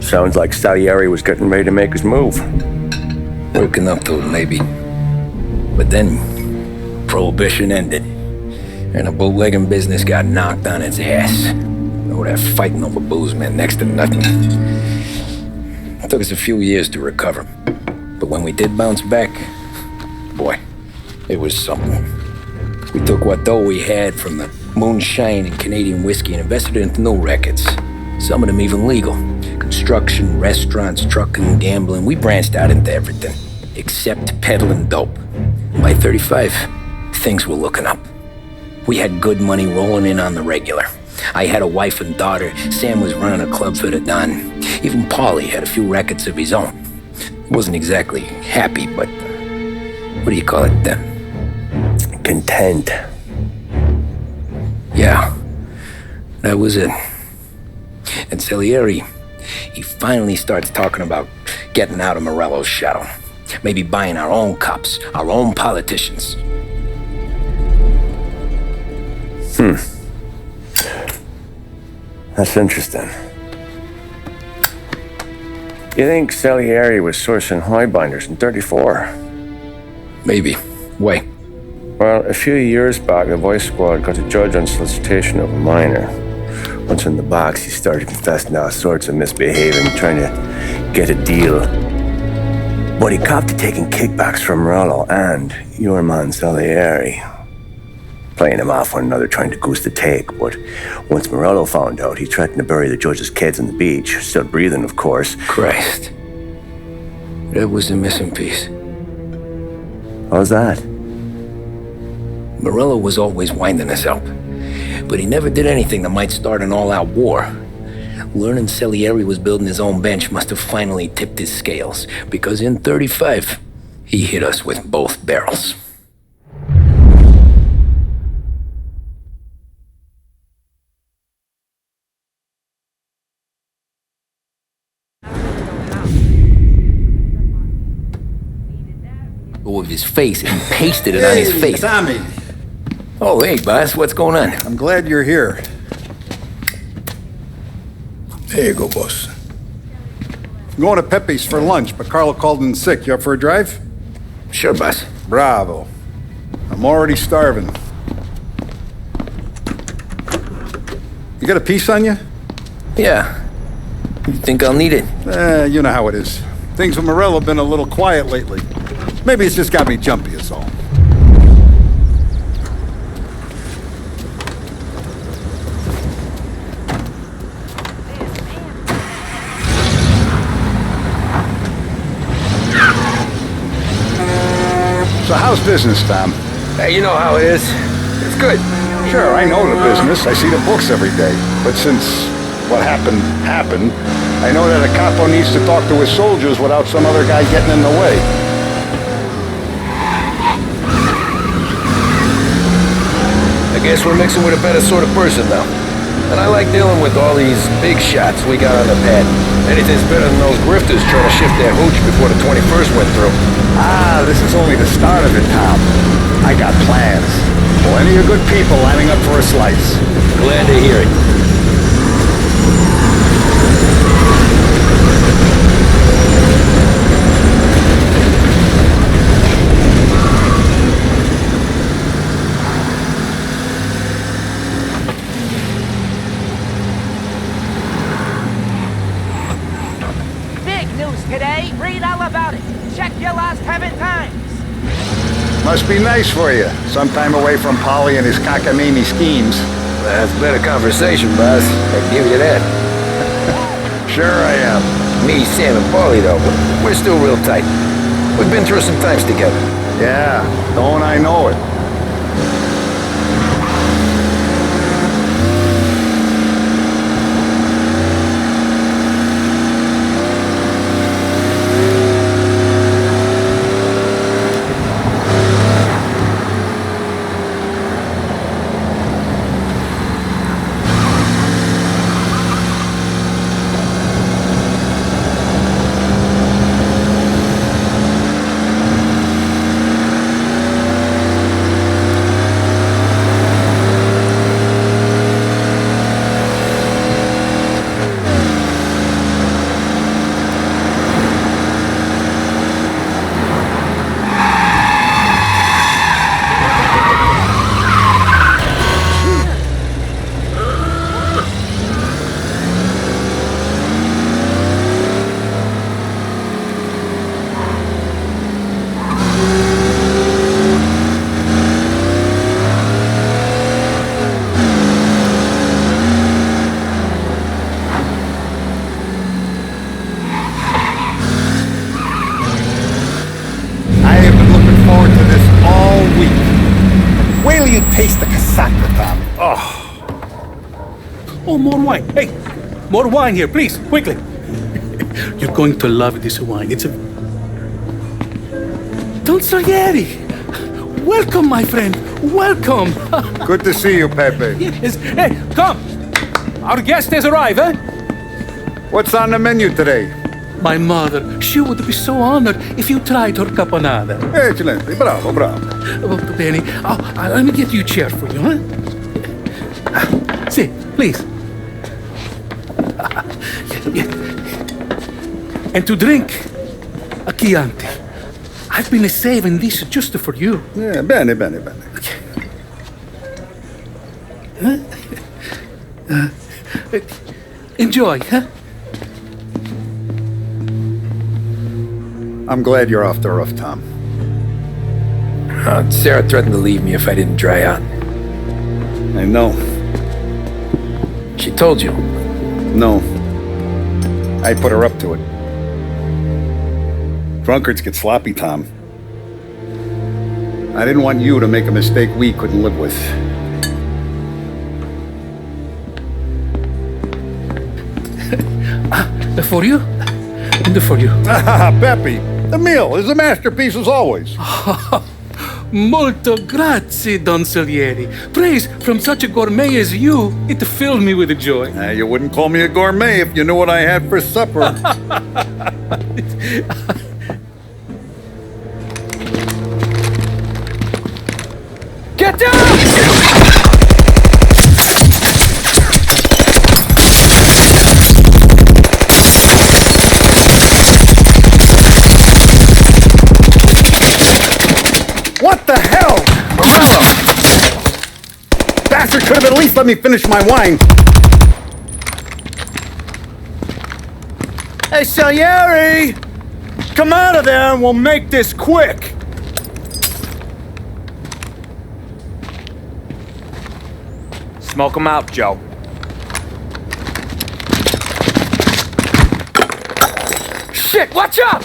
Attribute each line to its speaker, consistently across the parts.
Speaker 1: Sounds like Salieri was getting ready to make his move.
Speaker 2: Working up to it, maybe. But then, Prohibition ended, and the bootlegging business got knocked on its ass. Oh, that fighting over booze meant next to nothing. It took us a few years to recover. But when we did bounce back, boy, it was something. We took what dough we had from the moonshine and Canadian whiskey and invested it into new rackets. Some of them even legal. Construction, restaurants, trucking, gambling. We branched out into everything, except peddling dope. By 35, things were looking up. We had good money rolling in on the regular. I had a wife and daughter. Sam was running a club for the Don. Even Paulie had a few rackets of his own. He wasn't exactly happy, but what do you call it then?
Speaker 1: Content.
Speaker 2: Yeah, that was it. And Salieri, he finally starts talking about getting out of Morello's shadow. Maybe buying our own cops, our own politicians.
Speaker 1: That's interesting. You think Salieri was sourcing highbinders in 34?
Speaker 2: Maybe. Why?
Speaker 1: Well, a few years back, the Vice Squad got a judge on solicitation of a minor. Once in the box, he started confessing all sorts of misbehaving, trying to get a deal. But he copped to taking kickbacks from Morello and your man Salieri. Playing them off one another, trying to goose the take. But once Morello found out, he threatened to bury the judge's kids on the beach. Still breathing, of course.
Speaker 2: Christ. That was the missing piece.
Speaker 1: How's that?
Speaker 2: Morello was always winding us up. But he never did anything that might start an all-out war. Learning Salieri was building his own bench must have finally tipped his scales, because in 35, he hit us with both barrels. With his face, and he pasted it on his face.
Speaker 3: Tommy!
Speaker 2: Oh, hey, boss, what's going on?
Speaker 3: I'm glad you're here. There you go, boss. I'm going to Pepe's for lunch, but Carlo called in sick. You up for a drive?
Speaker 2: Sure, boss.
Speaker 3: Bravo. I'm already starving. You got a piece on you?
Speaker 2: Yeah. You think I'll need it?
Speaker 3: You know how it is. Things with Morello have been a little quiet lately. Maybe it's just got me jumpy, is all. So how's business, Tom?
Speaker 2: Hey, you know how it is. It's good.
Speaker 3: Sure, I know the business. I see the books every day. But since what happened, I know that a capo needs to talk to his soldiers without some other guy getting in the way.
Speaker 2: I guess we're mixing with a better sort of person now. And I like dealing with all these big shots we got on the pad. Anything's better than those grifters trying to shift their hooch before the 21st went through.
Speaker 3: Ah, this is only the start of it, Tom. I got plans. Plenty of good people lining up for a slice.
Speaker 2: Glad to hear it.
Speaker 4: Today, read all about it. Check your last 7 times.
Speaker 3: Must be nice for you. Sometime away from Polly and his cockamamie schemes.
Speaker 2: That's better conversation, boss. I give you that.
Speaker 3: Sure I am.
Speaker 2: Me, Sam, and Paulie, though, we're still real tight. We've been through some times together.
Speaker 3: Yeah, don't I know it.
Speaker 5: Oh, more wine. Hey, more wine here, please, quickly. You're going to love this wine. It's a... Don Salieri! Welcome, my friend. Welcome.
Speaker 3: Good to see you, Pepe.
Speaker 5: Yes. Hey, come. Our guest has arrived, eh?
Speaker 3: What's on the menu today?
Speaker 5: My mother, she would be so honored if you tried her caponata.
Speaker 3: Excellent. Bravo, bravo.
Speaker 5: Molto bene. Oh, let me get you a chair for you, huh? See, please. And to drink, a Chianti. I've been saving this just for you.
Speaker 3: Yeah, bene, bene, bene.
Speaker 5: Enjoy, huh?
Speaker 3: I'm glad you're off the roof, Tom.
Speaker 2: Sarah threatened to leave me if I didn't dry out.
Speaker 3: I know.
Speaker 2: She told you.
Speaker 3: No. I put her up to it. Drunkards get sloppy, Tom. I didn't want you to make a mistake we couldn't live with.
Speaker 5: For you? And for you.
Speaker 3: Pepe, the meal is a masterpiece as always.
Speaker 5: Molto grazie, Don Salieri. Praise from such a gourmet as you, it filled me with joy.
Speaker 3: You wouldn't call me a gourmet if you knew what I had for supper.
Speaker 2: Get down!
Speaker 3: What the hell?
Speaker 2: Morello!
Speaker 3: Bastard could have at least let me finish my wine.
Speaker 6: Hey, Salieri! Come out of there and we'll make this quick! Smoke 'em out, Joe.
Speaker 2: Shit, watch out!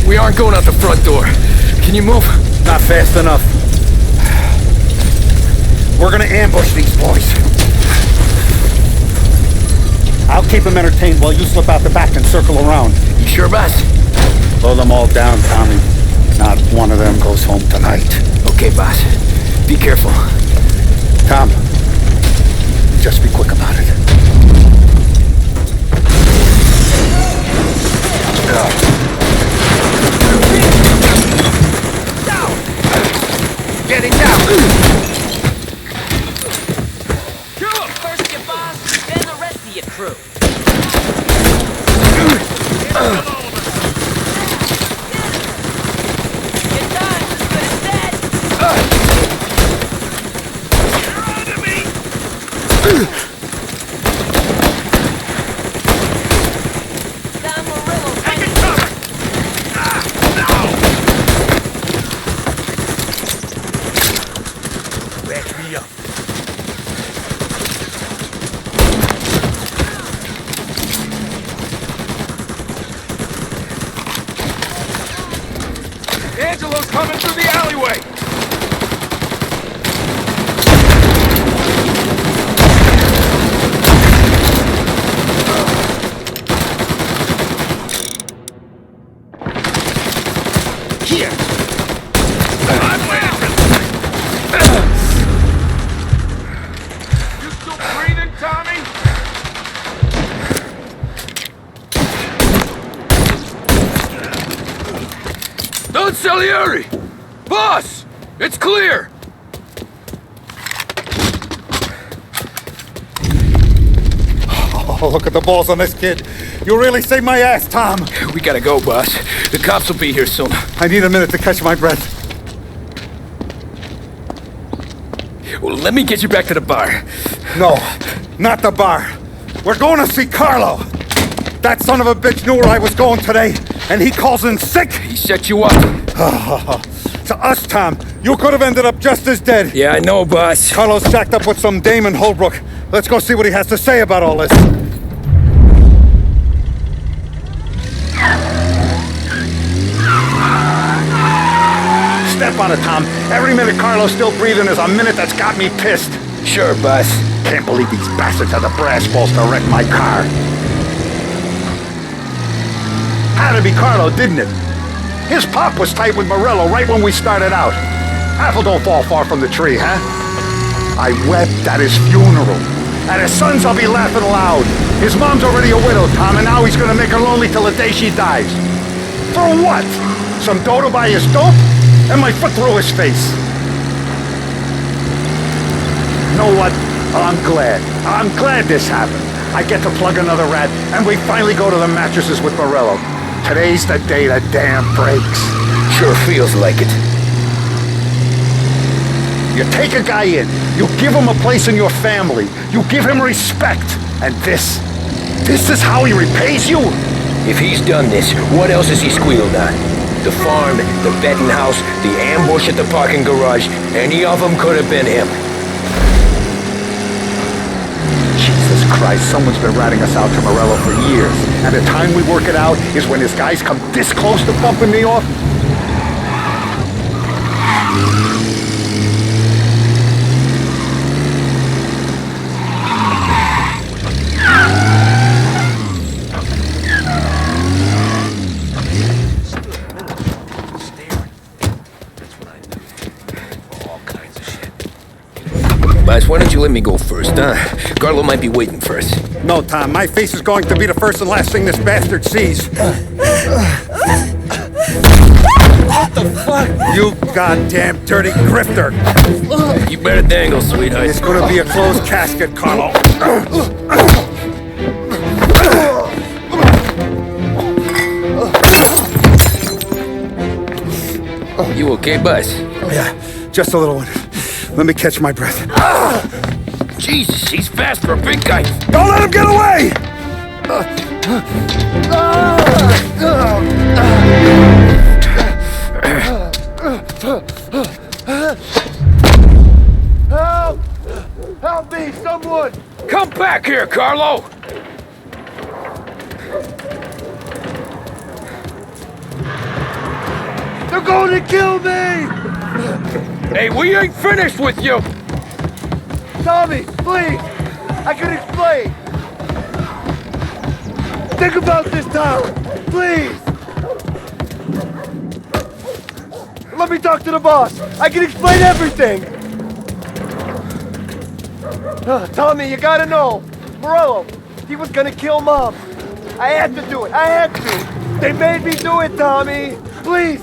Speaker 2: We aren't going out the front door. Can you move?
Speaker 3: Not fast enough. We're gonna ambush these boys. I'll keep them entertained while you slip out the back and circle around.
Speaker 2: You sure, boss?
Speaker 3: Blow them all down, Tommy. Not one of them goes home tonight.
Speaker 2: Okay, boss. Be careful.
Speaker 3: Tom, just be quick about it.
Speaker 2: Get it down!
Speaker 4: First your boss, then the rest of your crew. You're done, as good as dead. You're onto me. Don Morello, take it cover.
Speaker 6: Back me up.
Speaker 2: Angelo's coming through the alleyway!
Speaker 6: Here!
Speaker 2: I'm laughing! You still breathing, Tommy? Don Salieri! Boss! It's clear!
Speaker 3: Oh, look at the balls on this kid. You really saved my ass, Tom.
Speaker 2: We gotta go, boss. The cops will be here soon.
Speaker 3: I need a minute to catch my breath.
Speaker 2: Well, let me get you back to the bar.
Speaker 3: No, not the bar. We're going to see Carlo. That son of a bitch knew where I was going today, and he calls in sick.
Speaker 2: He set you up.
Speaker 6: To us, Tom. You could have ended up just as dead.
Speaker 2: Yeah, I know, boss.
Speaker 6: Carlos shacked up with some Damon Holbrook. Let's go see what he has to say about all this.
Speaker 3: Step on it, Tom. Every minute Carlo's still breathing is a minute that's got me pissed.
Speaker 2: Sure, boss.
Speaker 3: Can't believe these bastards had the brass balls to wreck my car. Had to be Carlo, didn't it? His pop was tight with Morello right when we started out. Apple don't fall far from the tree, huh? I wept at his funeral. At his son's, I'll be laughing loud. His mom's already a widow, Tom, and now he's gonna make her lonely till the day she dies. For what? Some dodo by his dope? And my foot through his face. You know what? I'm glad. I'm glad this happened. I get to plug another rat, and we finally go to the mattresses with Morello. Today's the day the dam breaks.
Speaker 2: Sure feels like it.
Speaker 3: You take a guy in, you give him a place in your family, you give him respect, and this is how he repays you?
Speaker 2: If he's done this, what else has he squealed on? The farm, the betting house, the ambush at the parking garage, any of them could have been him.
Speaker 3: Jesus Christ, someone's been ratting us out to Morello for years, and the time we work it out is when his guys come this close to bumping me off.
Speaker 2: Boss, why don't you let me go first, huh? Carlo might be waiting for us.
Speaker 6: No, Tom. My face is going to be the first and last thing this bastard sees. What the fuck? You goddamn dirty grifter.
Speaker 2: You better dangle, sweetheart.
Speaker 6: It's gonna be a closed casket, Carlo.
Speaker 2: You okay, boss?
Speaker 6: Yeah, just a little one. Let me catch my breath.
Speaker 2: Jesus, he's fast for a big guy.
Speaker 6: Don't let him get away!
Speaker 4: Help! Help me, someone!
Speaker 2: Come back here, Carlo!
Speaker 4: They're going to kill me!
Speaker 2: Hey, we ain't finished with you!
Speaker 4: Tommy, please! I can explain! Think about this town, please! Let me talk to the boss! I can explain everything! Tommy, you gotta know! Morello, he was gonna kill Mom! I had to do it! I had to! They made me do it, Tommy! Please!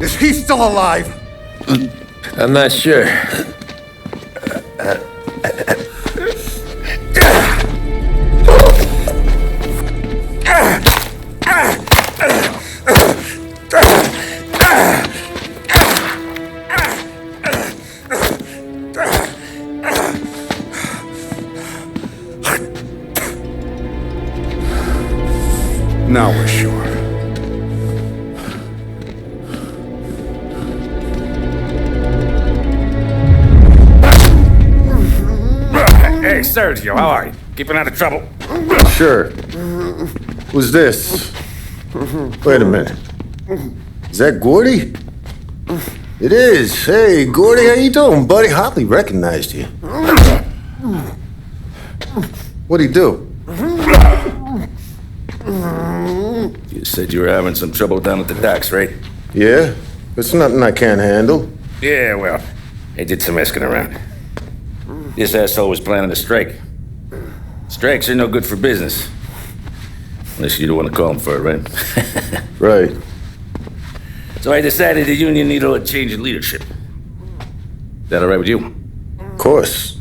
Speaker 6: Is he still alive?
Speaker 2: I'm not sure.
Speaker 6: Now we're sure.
Speaker 7: Hey, Sergio, how are you? Keeping out of trouble?
Speaker 1: Sure. Who's this? Wait a minute. Is that Gordy? It is. Hey, Gordy, how you doing, buddy? Hardly recognized you. What'd he do?
Speaker 7: You said you were having some trouble down at the docks, right?
Speaker 1: Yeah? It's nothing I can't handle.
Speaker 7: Yeah, well, I did some asking around. This asshole was planning a strike. Strikes are no good for business. Unless you don't want to call him for it, right?
Speaker 1: Right.
Speaker 7: So I decided the union needed a change in leadership. Is that all right with you?
Speaker 1: Of course.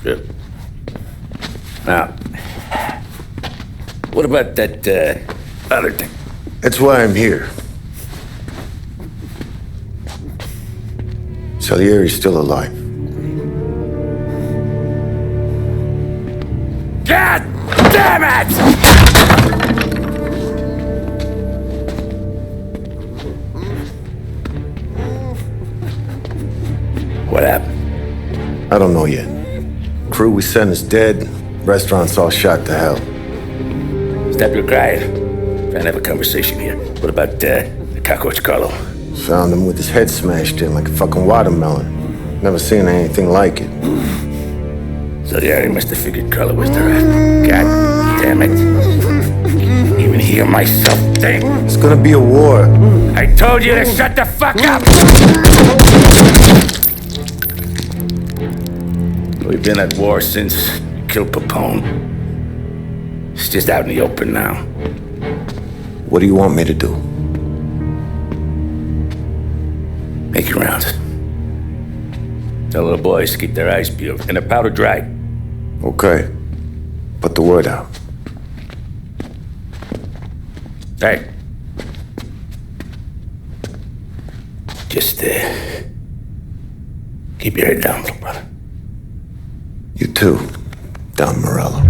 Speaker 7: Good. Now, what about that other thing?
Speaker 1: That's why I'm here. Salieri's still alive.
Speaker 7: God damn it!
Speaker 1: I don't know yet. Crew we sent is dead. Restaurant's all shot to hell.
Speaker 7: Stop your crying. Trying to have a conversation here. What about the cockroach Carlo?
Speaker 1: Found him with his head smashed in like a fucking watermelon. Never seen anything like it.
Speaker 7: Salieri must have figured Carlo was the rat. God damn it. Even hear myself think.
Speaker 1: It's gonna be a war.
Speaker 7: I told you to shut the fuck up! We've been at war since you killed Papone. It's just out in the open now.
Speaker 1: What do you want me to do?
Speaker 7: Make your rounds. Tell little boys to keep their eyes peeled and their powder dry.
Speaker 1: Okay. Put the word out.
Speaker 7: Hey. Just, keep your head down, little brother.
Speaker 1: You too, Don Morello.